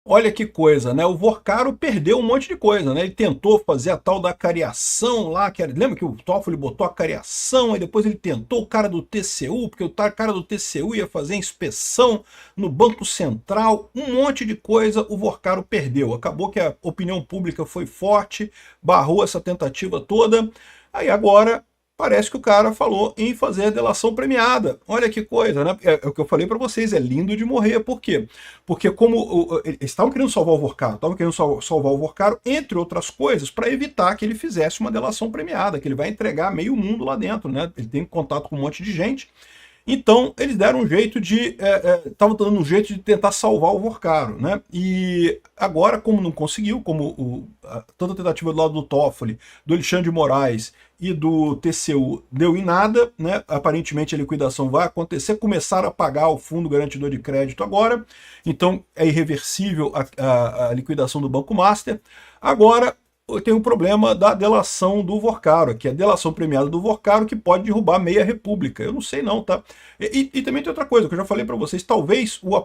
Olha que coisa, né? O Vorcaro perdeu um monte de coisa, né? Ele tentou fazer a tal da cariação lá, lembra que o Toffoli botou a cariação, aí depois ele tentou o cara do TCU, porque o cara do TCU ia fazer inspeção no Banco Central, um monte de coisa o Vorcaro perdeu. Acabou que a opinião pública foi forte, barrou essa tentativa toda, aí agora parece que o cara falou em fazer delação premiada. Olha que coisa, né? É o que eu falei para vocês, é lindo de morrer. Por quê? Porque como eles estavam querendo salvar o Vorcaro, estavam querendo salvar o Vorcaro, entre outras coisas, para evitar que ele fizesse uma delação premiada, que ele vai entregar meio mundo lá dentro, né? Ele tem contato com um monte de gente. Então, eles deram um jeito de... estavam dando um jeito de tentar salvar o Vorcaro, né? E agora, como não conseguiu, como toda a tentativa do lado do Toffoli, do Alexandre de Moraes e do TCU deu em nada, né? Aparentemente a liquidação vai acontecer, começaram a pagar o fundo garantidor de crédito agora, então é irreversível a liquidação do Banco Master. Agora, tem o problema da delação do Vorcaro, que é a delação premiada do Vorcaro, que pode derrubar meia república. Eu não sei não, tá? E também tem outra coisa, que eu já falei para vocês, talvez o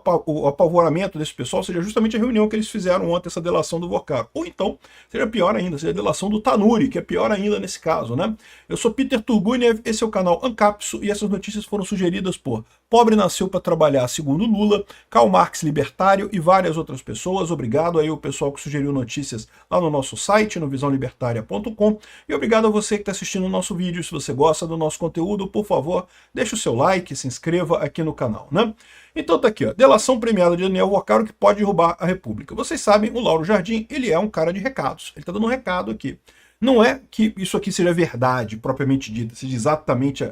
apavoramento desse pessoal seja justamente a reunião que eles fizeram ontem, essa delação do Vorcaro. Ou então, seja pior ainda, seja a delação do Tanuri, que é pior ainda nesse caso, né? Eu sou Peter Turguniev, esse é o canal Ancapso, e essas notícias foram sugeridas por Pobre Nasceu para Trabalhar, segundo Lula, Karl Marx Libertário e várias outras pessoas. Obrigado aí o pessoal que sugeriu notícias lá no nosso site, no visãolibertaria.com, e obrigado a você que está assistindo o nosso vídeo. Se você gosta do nosso conteúdo, por favor, deixe o seu like, se inscreva aqui no canal, né? Então tá aqui, ó, delação premiada de Daniel Vorcaro que pode derrubar a República. Vocês sabem, o Lauro Jardim, ele é um cara de recados, ele está dando um recado aqui. Não é que isso aqui seja verdade, propriamente dita, seja exatamente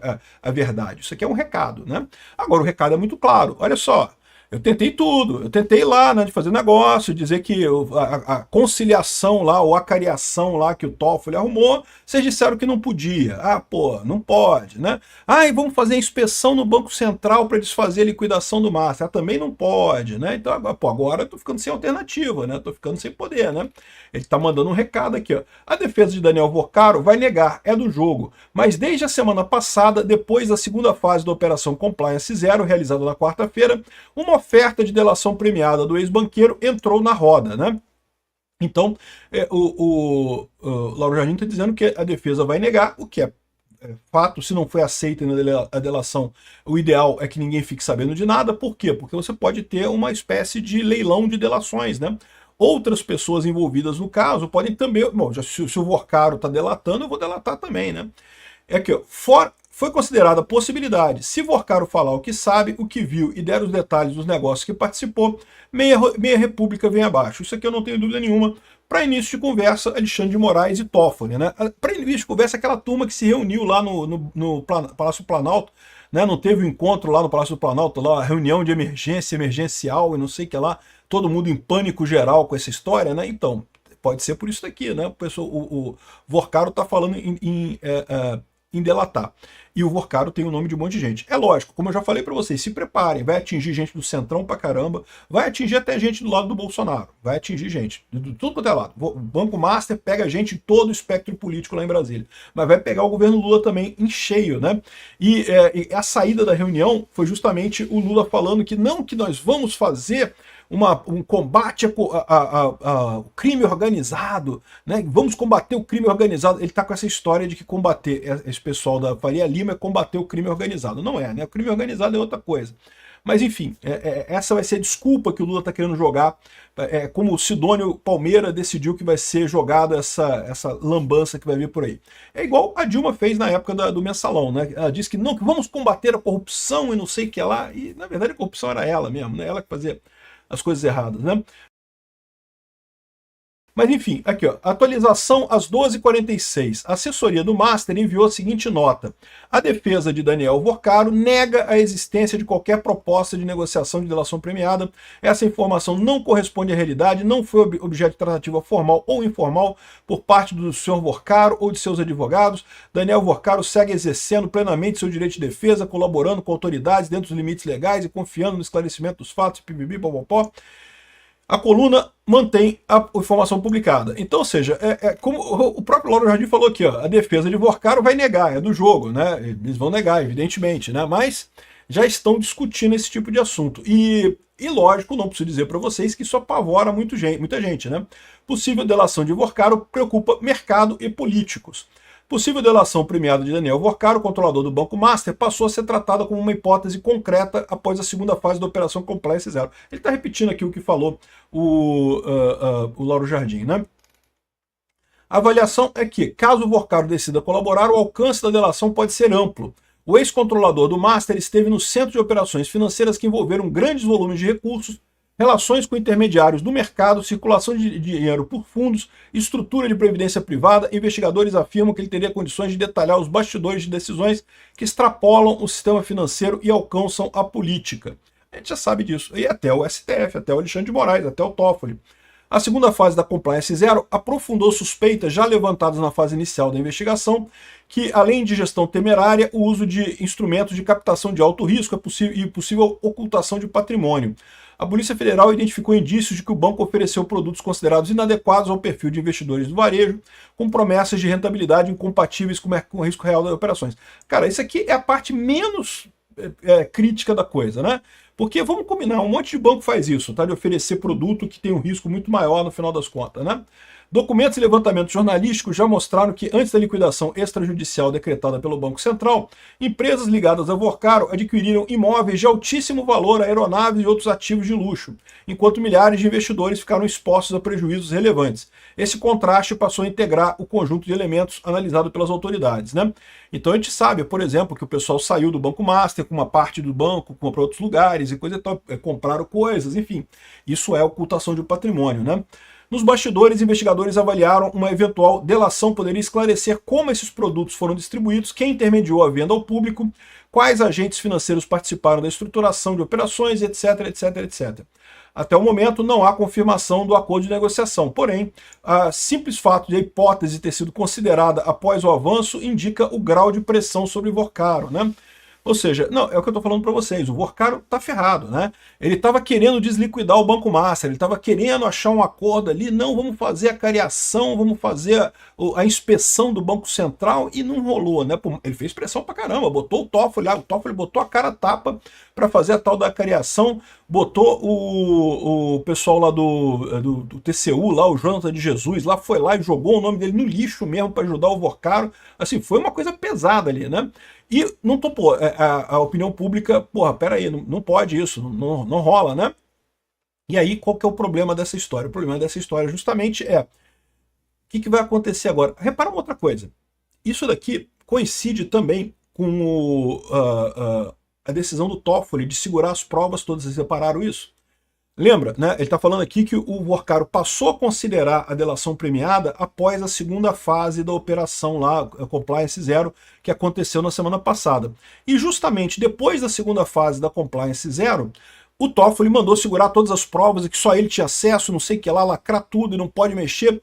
a verdade. Isso aqui é um recado, né? Agora, o recado é muito claro. Olha só, eu tentei tudo. Eu tentei lá, né, de fazer negócio, dizer que a conciliação lá, ou a cariação lá que o Toffoli arrumou, vocês disseram que não podia. Ah, pô, não pode, né? Ah, e vamos fazer a inspeção no Banco Central para eles fazerem a liquidação do Master. Ah, também não pode, né? Então, pô, agora eu tô ficando sem alternativa, né? Tô ficando sem poder, né? Ele tá mandando um recado aqui, ó. A defesa de Daniel Vorcaro vai negar, é do jogo. Mas desde a semana passada, depois da segunda fase da Operação Compliance Zero, realizada na quarta-feira, uma oferta de delação premiada do ex-banqueiro entrou na roda, né? Então, o Lauro Jardim está dizendo que a defesa vai negar, o que é fato. Se não foi aceita a delação, o ideal é que ninguém fique sabendo de nada. Por quê? Porque você pode ter uma espécie de leilão de delações, né? Outras pessoas envolvidas no caso podem também... Bom, se o Vorcaro está delatando, eu vou delatar também, né? É aqui, ó, foi considerada a possibilidade, se Vorcaro falar o que sabe, o que viu e der os detalhes dos negócios que participou, meia república vem abaixo. Isso aqui eu não tenho dúvida nenhuma. Para início de conversa, Alexandre de Moraes e Toffoli, né? Para início de conversa, aquela turma que se reuniu lá no Palácio Planalto, né? Não teve um encontro lá no Palácio do Planalto, lá, reunião de emergência, emergencial e não sei o que lá, todo mundo em pânico geral com essa história, né? Então, pode ser por isso daqui, né? O Vorcaro está falando em delatar. E o Vorcaro tem o nome de um monte de gente. É lógico, como eu já falei para vocês, se preparem, vai atingir gente do Centrão pra caramba, vai atingir até gente do lado do Bolsonaro, vai atingir gente, de tudo quanto é lado. O Banco Master pega gente de todo o espectro político lá em Brasília, mas vai pegar o governo Lula também em cheio, né? E a saída da reunião foi justamente o Lula falando que não, que nós vamos fazer um combate ao crime organizado, né? Vamos combater o crime organizado. Ele está com essa história de que combater esse pessoal da Faria Lima é combater o crime organizado. Não é, né? O crime organizado é outra coisa. Mas enfim, essa vai ser a desculpa que o Lula está querendo jogar, como o Sidônio Palmeira decidiu que vai ser jogada essa lambança que vai vir por aí. É igual a Dilma fez na época do Mensalão, né? Ela disse que não, que vamos combater a corrupção e não sei o que lá, e na verdade a corrupção era ela mesmo, né? Ela que fazia as coisas erradas, né? Mas enfim, aqui ó, atualização às 12h46. A assessoria do Master enviou a seguinte nota. A defesa de Daniel Vorcaro nega a existência de qualquer proposta de negociação de delação premiada. Essa informação não corresponde à realidade, não foi objeto de tratativa formal ou informal por parte do senhor Vorcaro ou de seus advogados. Daniel Vorcaro segue exercendo plenamente seu direito de defesa, colaborando com autoridades dentro dos limites legais e confiando no esclarecimento dos fatos, pipipi, popopó. A coluna mantém a informação publicada. Então, ou seja, como o próprio Lauro Jardim falou aqui, ó, a defesa de Vorcaro vai negar, é do jogo, né? Eles vão negar, evidentemente, né? Mas já estão discutindo esse tipo de assunto. E lógico, não preciso dizer para vocês que isso apavora muita gente, né? Possível delação de Vorcaro preocupa mercado e políticos. Possível delação premiada de Daniel Vorcaro, controlador do Banco Master, passou a ser tratada como uma hipótese concreta após a segunda fase da Operação Compliance Zero. Ele está repetindo aqui o que falou o Lauro Jardim, né? A avaliação é que, caso o Vorcaro decida colaborar, o alcance da delação pode ser amplo. O ex-controlador do Master esteve no centro de operações financeiras que envolveram grandes volumes de recursos, relações com intermediários do mercado, circulação de dinheiro por fundos, estrutura de previdência privada. Investigadores afirmam que ele teria condições de detalhar os bastidores de decisões que extrapolam o sistema financeiro e alcançam a política. A gente já sabe disso. E até o STF, até o Alexandre de Moraes, até o Toffoli. A segunda fase da Compliance Zero aprofundou suspeitas já levantadas na fase inicial da investigação, que, além de gestão temerária, o uso de instrumentos de captação de alto risco e possível ocultação de patrimônio. A Polícia Federal identificou indícios de que o banco ofereceu produtos considerados inadequados ao perfil de investidores do varejo, com promessas de rentabilidade incompatíveis com o risco real das operações. Cara, isso aqui é a parte menos crítica da coisa, né? Porque, vamos combinar, um monte de banco faz isso, tá? De oferecer produto que tem um risco muito maior no final das contas, né? Documentos e levantamentos jornalísticos já mostraram que, antes da liquidação extrajudicial decretada pelo Banco Central, empresas ligadas a Vorcaro adquiriram imóveis de altíssimo valor, aeronaves e outros ativos de luxo, enquanto milhares de investidores ficaram expostos a prejuízos relevantes. Esse contraste passou a integrar o conjunto de elementos analisado pelas autoridades, né? Então a gente sabe, por exemplo, que o pessoal saiu do Banco Master com uma parte do banco, comprou outros lugares e coisa e tal, compraram coisas, enfim. Isso é ocultação de patrimônio, né? Nos bastidores, investigadores avaliaram uma eventual delação poderia esclarecer como esses produtos foram distribuídos, quem intermediou a venda ao público, quais agentes financeiros participaram da estruturação de operações, etc, etc, etc. Até o momento, não há confirmação do acordo de negociação. Porém, o simples fato de a hipótese ter sido considerada após o avanço indica o grau de pressão sobre Vorcaro, né? Ou seja, não, é o que eu estou falando para vocês, o Vorcaro está ferrado, né? Ele estava querendo desliquidar o Banco Master, ele estava querendo achar um acordo ali, não, vamos fazer a cariação, vamos fazer a inspeção do Banco Central, e não rolou, né? Ele fez pressão pra caramba, botou o Toffoli lá, o Toffoli botou a cara a tapa para fazer a tal da cariação, botou o pessoal lá do TCU, lá, o Jonathan de Jesus, lá foi lá e jogou o nome dele no lixo mesmo para ajudar o Vorcaro. Assim, foi uma coisa pesada ali, né? E não topou. A opinião pública, porra, peraí, não pode isso, não rola, né? E aí, qual que é o problema dessa história? O problema dessa história justamente o que vai acontecer agora? Repara uma outra coisa. Isso daqui coincide também com a decisão do Toffoli de segurar as provas todas. Vocês repararam isso? Lembra, né? Ele está falando aqui que o Vorcaro passou a considerar a delação premiada após a segunda fase da operação lá, a Compliance Zero, que aconteceu na semana passada. E justamente depois da segunda fase da Compliance Zero, o Toffoli mandou segurar todas as provas e que só ele tinha acesso, não sei o que lá, lacrar tudo e não pode mexer.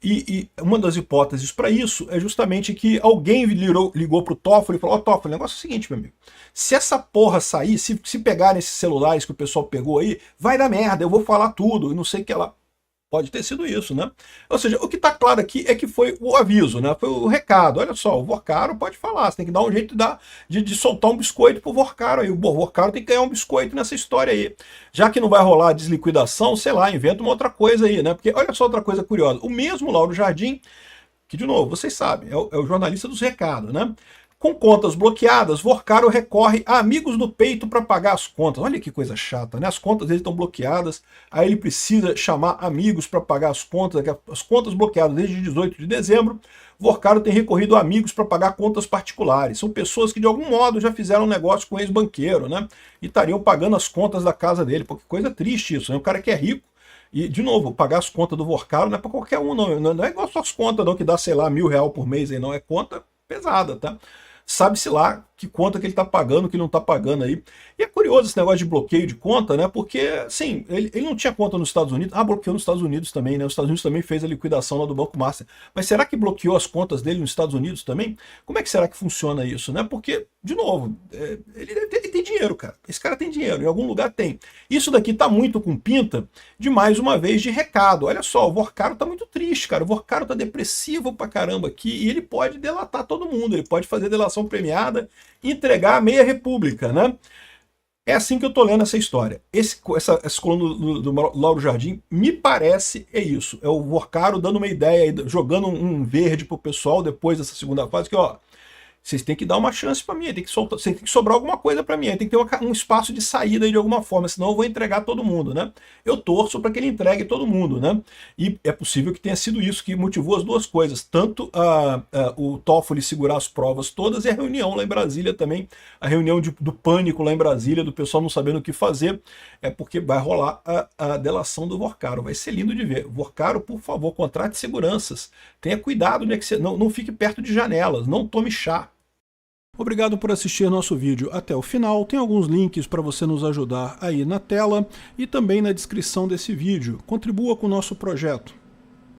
E uma das hipóteses para isso é justamente que alguém ligou para o Toffoli e falou: ó, Toffoli, o negócio é o seguinte, meu amigo, se essa porra sair, se pegarem esses celulares que o pessoal pegou aí, vai dar merda, eu vou falar tudo, e não sei o que lá. Pode ter sido isso, né? Ou seja, o que está claro aqui é que foi o aviso, né? Foi o recado. Olha só, o Vorcaro pode falar, você tem que dar um jeito de soltar um biscoito pro Vorcaro aí. O Vorcaro tem que ganhar um biscoito nessa história aí. Já que não vai rolar a desliquidação, sei lá, inventa uma outra coisa aí, né? Porque olha só outra coisa curiosa. O mesmo Lauro Jardim, que de novo, vocês sabem, é o jornalista dos recados, né? Com contas bloqueadas, Vorcaro recorre a amigos do peito para pagar as contas. Olha que coisa chata, né? As contas dele estão bloqueadas, aí ele precisa chamar amigos para pagar as contas. As contas bloqueadas desde 18 de dezembro, Vorcaro tem recorrido a amigos para pagar contas particulares. São pessoas que de algum modo já fizeram um negócio com o ex-banqueiro, né? E estariam pagando as contas da casa dele. Pô, que coisa triste isso, né? Um cara que é rico. E, de novo, pagar as contas do Vorcaro não é para qualquer um, não. Não é igual suas contas, não, que dá, sei lá, R$1.000 por mês aí, não. É conta pesada, tá? Sabe-se lá que conta que ele está pagando, que não está pagando aí. E é curioso esse negócio de bloqueio de conta, né? Porque, sim, ele não tinha conta nos Estados Unidos. Ah, bloqueou nos Estados Unidos também, né? Os Estados Unidos também fez a liquidação lá do Banco Master. Mas será que bloqueou as contas dele nos Estados Unidos também? Como é que será que funciona isso, né? Porque, de novo, ele tem dinheiro, cara. Esse cara tem dinheiro, em algum lugar tem. Isso daqui tá muito com pinta de, mais uma vez, de recado. Olha só, o Vorcaro tá muito triste, cara. O Vorcaro tá depressivo pra caramba aqui e ele pode delatar todo mundo. Ele pode fazer delação premiada e entregar a meia república, né? É assim que eu tô lendo essa história. Essa coluna do Lauro Jardim, me parece, é isso. É o Vorcaro dando uma ideia, jogando um verde pro pessoal depois dessa segunda fase, que ó, vocês têm que dar uma chance para mim, tem que sobrar alguma coisa para mim, tem que ter um espaço de saída aí de alguma forma, senão eu vou entregar todo mundo, né? Eu torço para que ele entregue todo mundo, né? E é possível que tenha sido isso que motivou as duas coisas, tanto o Toffoli segurar as provas todas e a reunião lá em Brasília também, a reunião do pânico lá em Brasília, do pessoal não sabendo o que fazer, é porque vai rolar a delação do Vorcaro, vai ser lindo de ver. Vorcaro, por favor, contrate seguranças, tenha cuidado, né, que você não fique perto de janelas, não tome chá. Obrigado por assistir nosso vídeo até o final. Tem alguns links para você nos ajudar aí na tela e também na descrição desse vídeo. Contribua com o nosso projeto.